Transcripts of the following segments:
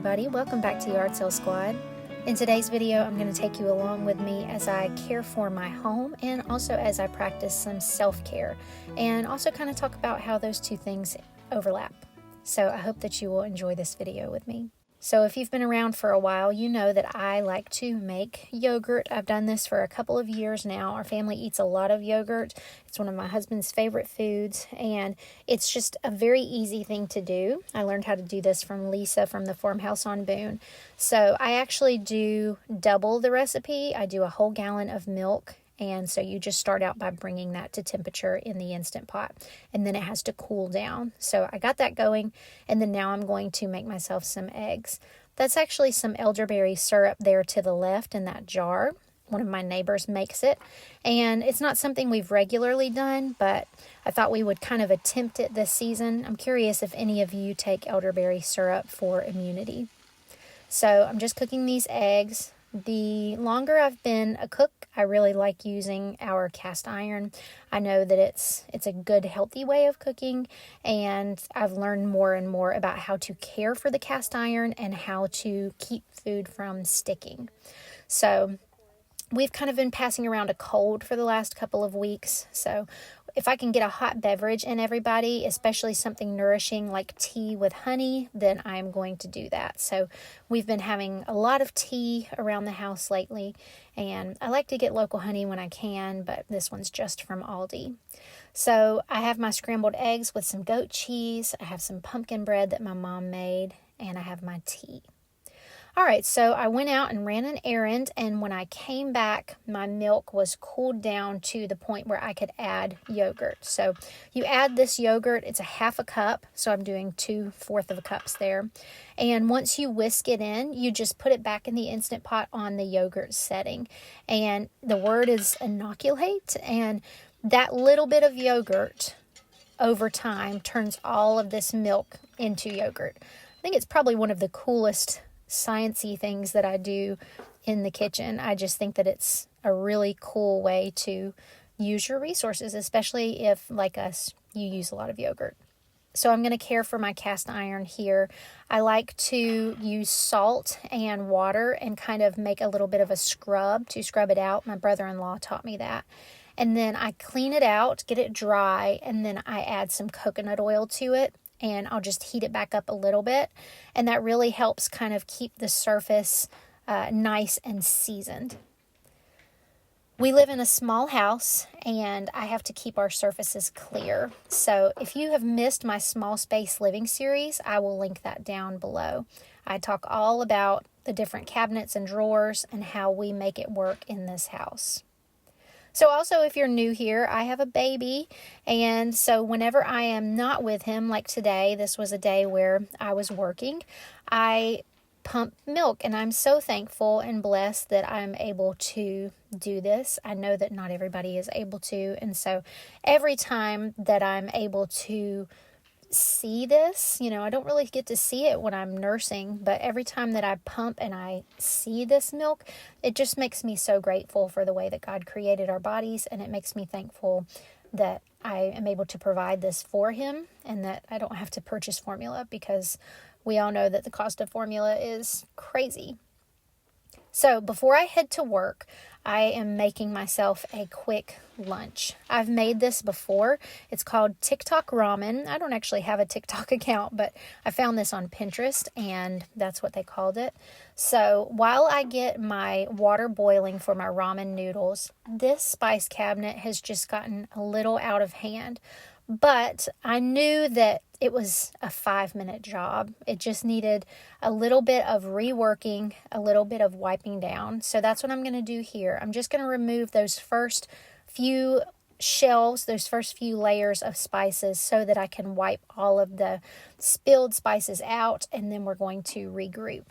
everybody, welcome back to Yard Sale Squad. In today's video, I'm going to take you along with me as I care for my home and also as I practice some self-care, and also kind of talk about how those two things overlap. So I hope that you will enjoy this video with me. So if you've been around for a while, you know that I like to make yogurt. I've done this for a couple of years now. Our family eats a lot of yogurt. It's one of my husband's favorite foods, and it's just a very easy thing to do. I learned how to do this from Lisa from the farmhouse on Boone. So I actually do double the recipe. I do a whole gallon of milk. And so you just start out by bringing that to temperature in the Instant Pot, and then it has to cool down. So I got that going, and then now I'm going to make myself some eggs. That's actually some elderberry syrup there to the left in that jar. One of my neighbors makes it, and it's not something we've regularly done, but I thought we would kind of attempt it this season. I'm curious if any of you take elderberry syrup for immunity. So I'm just cooking these eggs. The longer I've been a cook, I really like using our cast iron. I know that it's a good, healthy way of cooking, and I've learned more and more about how to care for the cast iron and how to keep food from sticking. So we've kind of been passing around a cold for the last couple of weeks, so if I can get a hot beverage in everybody, especially something nourishing like tea with honey, then I'm going to do that. So we've been having a lot of tea around the house lately, and I like to get local honey when I can, but this one's just from Aldi. So I have my scrambled eggs with some goat cheese, I have some pumpkin bread that my mom made, and I have my tea. All right, so I went out and ran an errand, and when I came back, my milk was cooled down to the point where I could add yogurt. So you add this yogurt, it's a half a cup, so I'm doing 2/4 cups there. And once you whisk it in, you just put it back in the Instant Pot on the yogurt setting. And the word is inoculate, and that little bit of yogurt over time turns all of this milk into yogurt. I think it's probably one of the coolest sciencey things that I do in the kitchen. I just think that it's a really cool way to use your resources, especially if, like us, you use a lot of yogurt. So I'm going to care for my cast iron here. I like to use salt and water and kind of make a little bit of a scrub to scrub it out. My brother-in-law taught me that. And then I clean it out, get it dry, and then I add some coconut oil to it. And I'll just heat it back up a little bit. And that really helps kind of keep the surface nice and seasoned. We live in a small house, and I have to keep our surfaces clear. So if you have missed my small space living series, I will link that down below. I talk all about the different cabinets and drawers and how we make it work in this house. So also, if you're new here, I have a baby, and so whenever I am not with him, like today, this was a day where I was working, I pump milk, and I'm so thankful and blessed that I'm able to do this. I know that not everybody is able to, and so every time that I'm able to see this, I don't really get to see it when I'm nursing, but every time that I pump and I see this milk, it just makes me so grateful for the way that God created our bodies, and it makes me thankful that I am able to provide this for him and that I don't have to purchase formula, because we all know that the cost of formula is crazy. So before I head to work, I am making myself a quick lunch. I've made this before. It's called Tik Tok Ramen. I don't actually have a TikTok account, but I found this on Pinterest, and that's what they called it. So while I get my water boiling for my ramen noodles, this spice cabinet has just gotten a little out of hand. But I knew that it was a 5-minute job. It just needed a little bit of reworking, a little bit of wiping down. So that's what I'm going to do here. I'm just going to remove those first few shelves, those first few layers of spices, so that I can wipe all of the spilled spices out, and then we're going to regroup.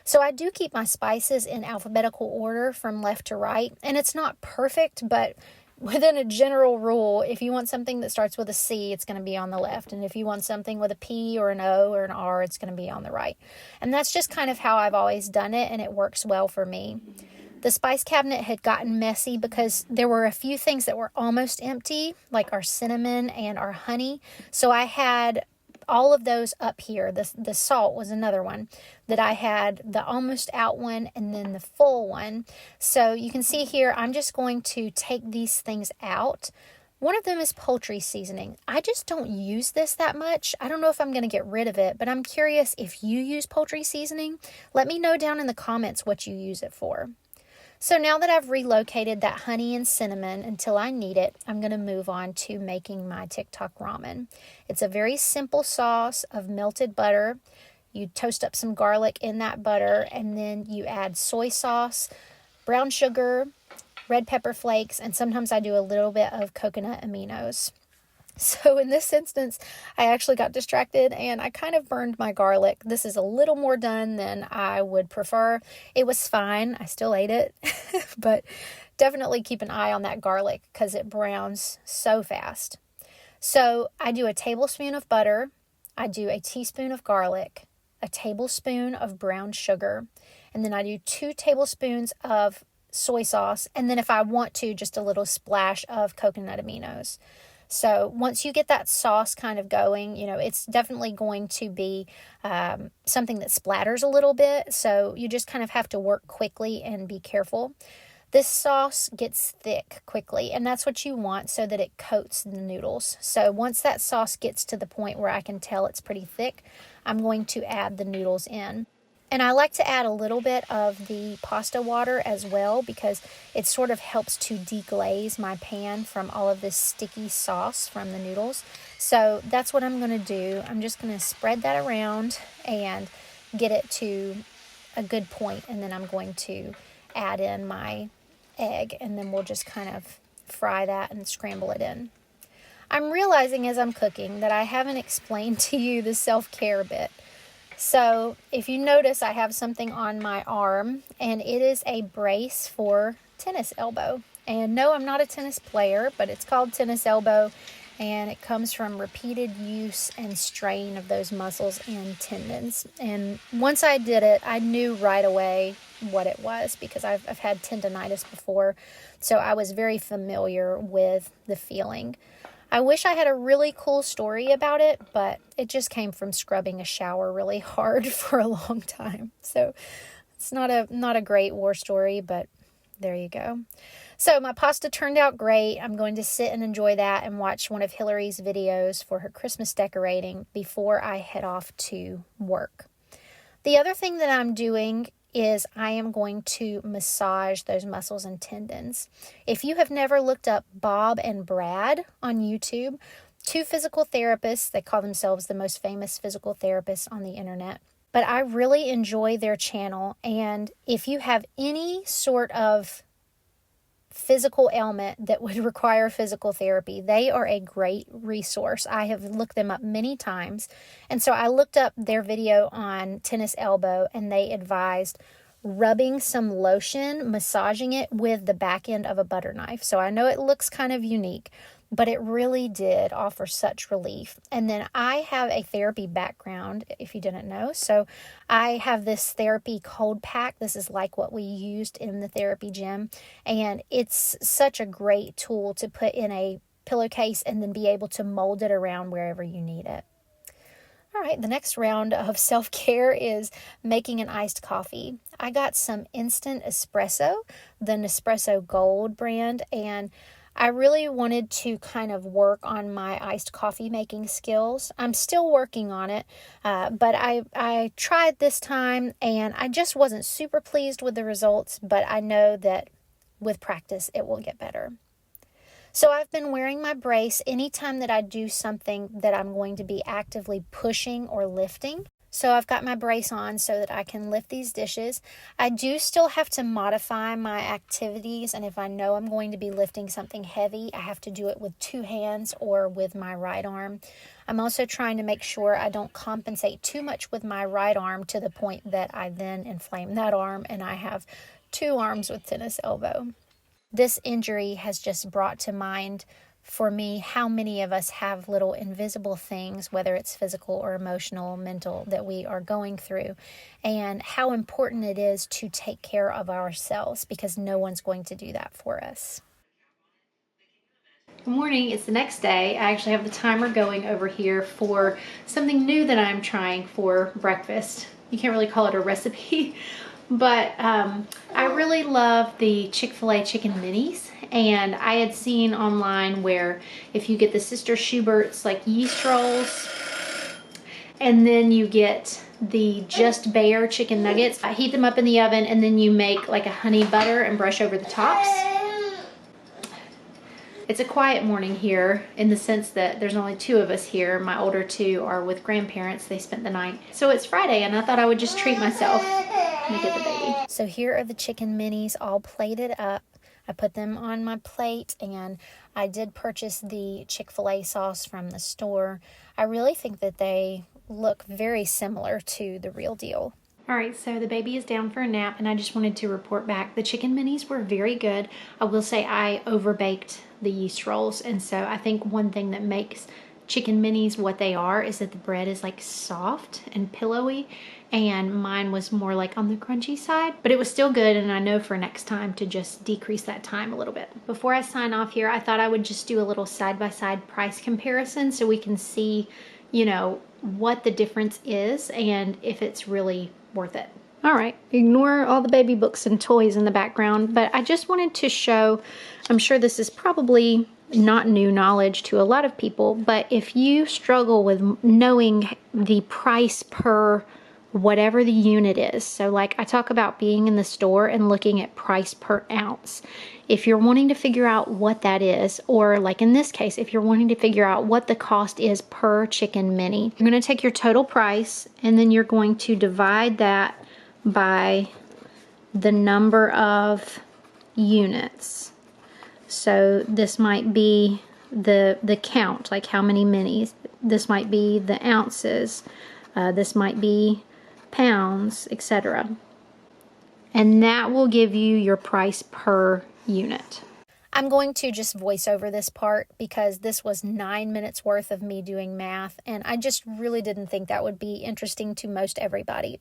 So I do keep my spices in alphabetical order from left to right, and it's not perfect, but within a general rule, if you want something that starts with a C, it's going to be on the left. And if you want something with a P or an O or an R, it's going to be on the right. And that's just kind of how I've always done it, and it works well for me. The spice cabinet had gotten messy because there were a few things that were almost empty, like our cinnamon and our honey. So I had all of those up here. The salt was another one that I had, the almost out one and then the full one. So you can see here, I'm just going to take these things out. One of them is poultry seasoning. I just don't use this that much. I don't know if I'm going to get rid of it, but I'm curious if you use poultry seasoning. Let me know down in the comments what you use it for. So now that I've relocated that honey and cinnamon until I need it, I'm going to move on to making my Tik Tok ramen. It's a very simple sauce of melted butter. You toast up some garlic in that butter, and then you add soy sauce, brown sugar, red pepper flakes, and sometimes I do a little bit of coconut aminos. So in this instance, I actually got distracted and I kind of burned my garlic. This is a little more done than I would prefer. It was fine. I still ate it, but definitely keep an eye on that garlic because it browns so fast. So I do a tablespoon of butter. I do a teaspoon of garlic, a tablespoon of brown sugar, and then I do 2 tablespoons of soy sauce. And then if I want to, just a little splash of coconut aminos. So once you get that sauce kind of going, it's definitely going to be something that splatters a little bit. So you just kind of have to work quickly and be careful. This sauce gets thick quickly, and that's what you want so that it coats the noodles. So once that sauce gets to the point where I can tell it's pretty thick, I'm going to add the noodles in. And I like to add a little bit of the pasta water as well because it sort of helps to deglaze my pan from all of this sticky sauce from the noodles. So that's what I'm going to do. I'm just going to spread that around and get it to a good point, and then I'm going to add in my egg, and then we'll just kind of fry that and scramble it in. I'm realizing as I'm cooking that I haven't explained to you the self-care bit. So if you notice, I have something on my arm, and it is a brace for tennis elbow. And no, I'm not a tennis player, but it's called tennis elbow, and it comes from repeated use and strain of those muscles and tendons. And once I did it, I knew right away what it was because I've had tendonitis before, so I was very familiar with the feeling. I wish I had a really cool story about it, but it just came from scrubbing a shower really hard for a long time. So it's not a great war story, but there you go. So my pasta turned out great. I'm going to sit and enjoy that and watch one of Hillary's videos for her Christmas decorating before I head off to work. The other thing that I'm doing is I am going to massage those muscles and tendons. If you have never looked up Bob and Brad on YouTube, 2 physical therapists, they call themselves the most famous physical therapists on the internet. But I really enjoy their channel, and if you have any sort of physical ailment that would require physical therapy, they are a great resource. I have looked them up many times. And so I looked up their video on tennis elbow, and they advised rubbing some lotion, massaging it with the back end of a butter knife. So I know it looks kind of unique, but it really did offer such relief. And then I have a therapy background, if you didn't know. So I have this therapy cold pack. This is like what we used in the therapy gym. And it's such a great tool to put in a pillowcase and then be able to mold it around wherever you need it. All right, the next round of self-care is making an iced coffee. I got some instant espresso, the Nespresso Gold brand, and I really wanted to kind of work on my iced coffee making skills. I'm still working on it, but I tried this time and I just wasn't super pleased with the results, but I know that with practice it will get better. So I've been wearing my brace anytime that I do something that I'm going to be actively pushing or lifting. So I've got my brace on so that I can lift these dishes. I do still have to modify my activities, and if I know I'm going to be lifting something heavy, I have to do it with 2 hands or with my right arm. I'm also trying to make sure I don't compensate too much with my right arm to the point that I then inflame that arm and I have 2 arms with tennis elbow. This injury has just brought to mind for me how many of us have little invisible things, whether it's physical or emotional, mental, that we are going through, and how important it is to take care of ourselves because no one's going to do that for us. Good morning, it's the next day. I actually have the timer going over here for something new that I'm trying for breakfast. You can't really call it a recipe, but I really love the Chick-fil-A chicken minis, and I had seen online where if you get the Sister Schubert's like yeast rolls, and then you get the Just Bare chicken nuggets, I heat them up in the oven, and then you make like a honey butter and brush over the tops. It's a quiet morning here in the sense that there's only 2 of us here. My older 2 are with grandparents. They spent the night. So it's Friday and I thought I would just treat myself. Let me get the baby. So here are the chicken minis all plated up. I put them on my plate, and I did purchase the Chick-fil-A sauce from the store. I really think that they look very similar to the real deal. All right, so the baby is down for a nap, and I just wanted to report back. The chicken minis were very good. I will say I overbaked the yeast rolls, and so I think one thing that makes chicken minis what they are is that the bread is like soft and pillowy, and mine was more like on the crunchy side, but it was still good, and I know for next time to just decrease that time a little bit. Before I sign off here, I thought I would just do a little side-by-side price comparison so we can see, you know, what the difference is and if it's really worth it. All right, ignore all the baby books and toys in the background, but I just wanted to show, I'm sure this is probably not new knowledge to a lot of people, but if you struggle with knowing the price per whatever the unit is, so like I talk about being in the store and looking at price per ounce. If you're wanting to figure out what that is, or like in this case, if you're wanting to figure out what the cost is per chicken mini, you're going to take your total price and then you're going to divide that by the number of units. So this might be the count, like how many minis. This might be the ounces. This might be pounds, etc. And that will give you your price per unit. I'm going to just voice over this part because this was 9 minutes worth of me doing math, and I just really didn't think that would be interesting to most everybody.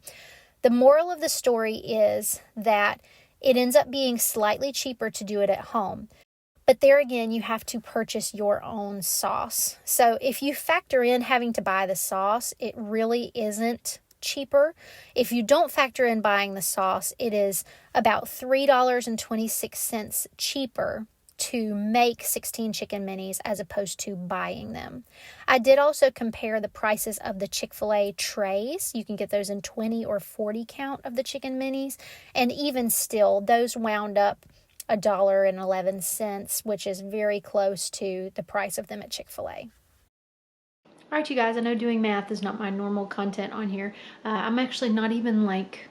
The moral of the story is that it ends up being slightly cheaper to do it at home. But there again, you have to purchase your own sauce. So if you factor in having to buy the sauce, it really isn't cheaper. If you don't factor in buying the sauce, it is about $3.26 cheaper to make 16 chicken minis as opposed to buying them. I did also compare the prices of the Chick-fil-A trays. You can get those in 20 or 40 count of the chicken minis, and even still, those wound up $1.11, which is very close to the price of them at Chick-fil-A. All right, you guys, I know doing math is not my normal content on here. I'm actually not even like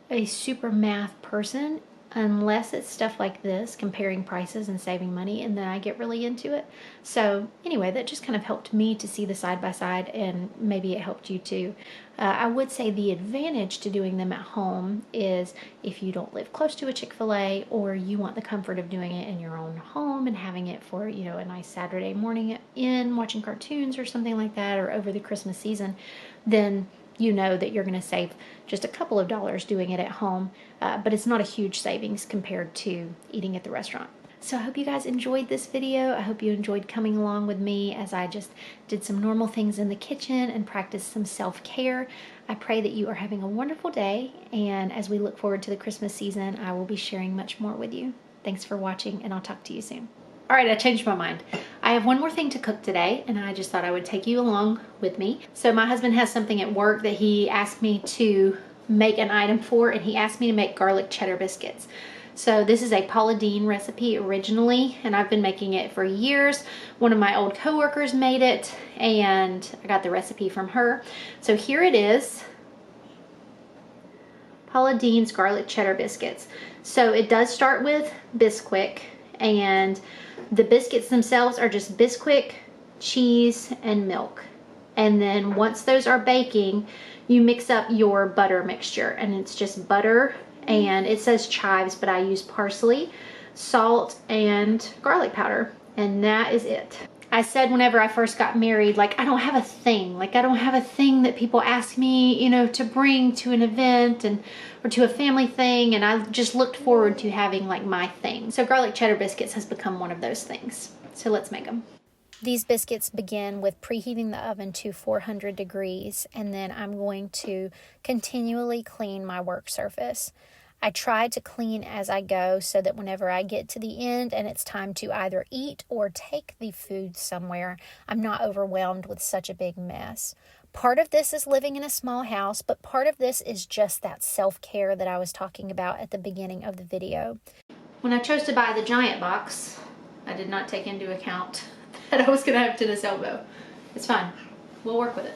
a super math person unless it's stuff like this, comparing prices and saving money, and then I get really into it. So anyway, that just kind of helped me to see the side-by-side, and maybe it helped you too. I would say the advantage to doing them at home is if you don't live close to a Chick-fil-A, or you want the comfort of doing it in your own home and having it for, you know, a nice Saturday morning in watching cartoons or something like that, or over the Christmas season, then you know that you're going to save just a couple of dollars doing it at home, but it's not a huge savings compared to eating at the restaurant. So I hope you guys enjoyed this video. I hope you enjoyed coming along with me as I just did some normal things in the kitchen and practiced some self-care. I pray that you are having a wonderful day, and as we look forward to the Christmas season, I will be sharing much more with you. Thanks for watching, and I'll talk to you soon. All right, I changed my mind. I have one more thing to cook today, and I just thought I would take you along with me. So my husband has something at work that he asked me to make an item for, and he asked me to make garlic cheddar biscuits. So this is a Paula Deen recipe originally, and I've been making it for years. One of my old coworkers made it, and I got the recipe from her. So here it is. Paula Deen's garlic cheddar biscuits. So it does start with Bisquick, and the biscuits themselves are just Bisquick, cheese, and milk. And then once those are baking, you mix up your butter mixture, and it's just butter, and it says chives, but I use parsley, salt, and garlic powder, and that is it. I said whenever I first got married, like, I don't have a thing. Like, I don't have a thing that people ask me, you know, to bring to an event and or to a family thing, and I just looked forward to having like my thing. So garlic cheddar biscuits has become one of those things. So let's make them. These biscuits begin with preheating the oven to 400 degrees, and then I'm going to continually clean my work surface. I try to clean as I go so that whenever I get to the end and it's time to either eat or take the food somewhere, I'm not overwhelmed with such a big mess. Part of this is living in a small house, but part of this is just that self-care that I was talking about at the beginning of the video. When I chose to buy the giant box, I did not take into account that I was going to have to this elbow. It's fine. We'll work with it.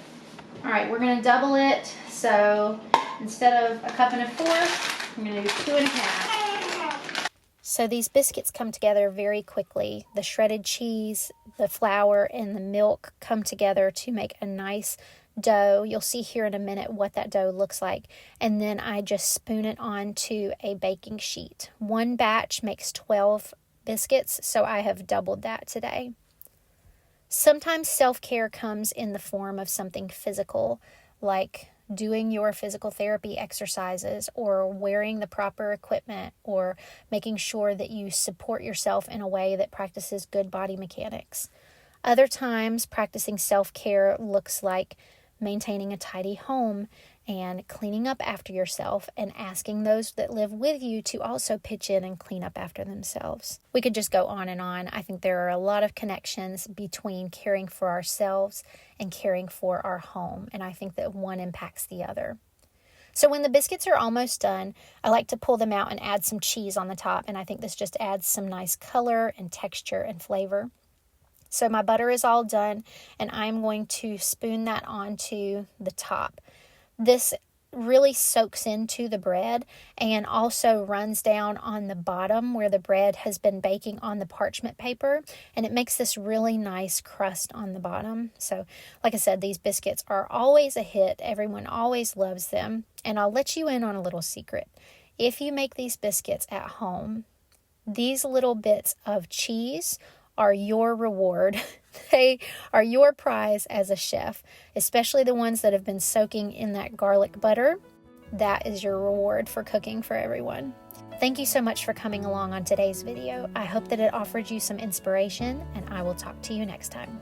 All right, we're going to double it. So instead of 1 1/4 cups, I'm going to do 2 1/2. So these biscuits come together very quickly. The shredded cheese, the flour, and the milk come together to make a nice dough. You'll see here in a minute what that dough looks like. And then I just spoon it onto a baking sheet. One batch makes 12 biscuits, so I have doubled that today. Sometimes self-care comes in the form of something physical, like doing your physical therapy exercises or wearing the proper equipment or making sure that you support yourself in a way that practices good body mechanics. Other times, practicing self-care looks like maintaining a tidy home and cleaning up after yourself and asking those that live with you to also pitch in and clean up after themselves. We could just go on and on. I think there are a lot of connections between caring for ourselves and caring for our home, and I think that one impacts the other. So when the biscuits are almost done, I like to pull them out and add some cheese on the top, and I think this just adds some nice color and texture and flavor. So my butter is all done, and I'm going to spoon that onto the top. This really soaks into the bread and also runs down on the bottom where the bread has been baking on the parchment paper, and it makes this really nice crust on the bottom. So like I said, these biscuits are always a hit. Everyone always loves them, and I'll let you in on a little secret. If you make these biscuits at home, these little bits of cheese are your reward. They are your prize as a chef, especially the ones that have been soaking in that garlic butter. That is your reward for cooking for everyone. Thank you so much for coming along on today's video. I hope that it offered you some inspiration, and I will talk to you next time.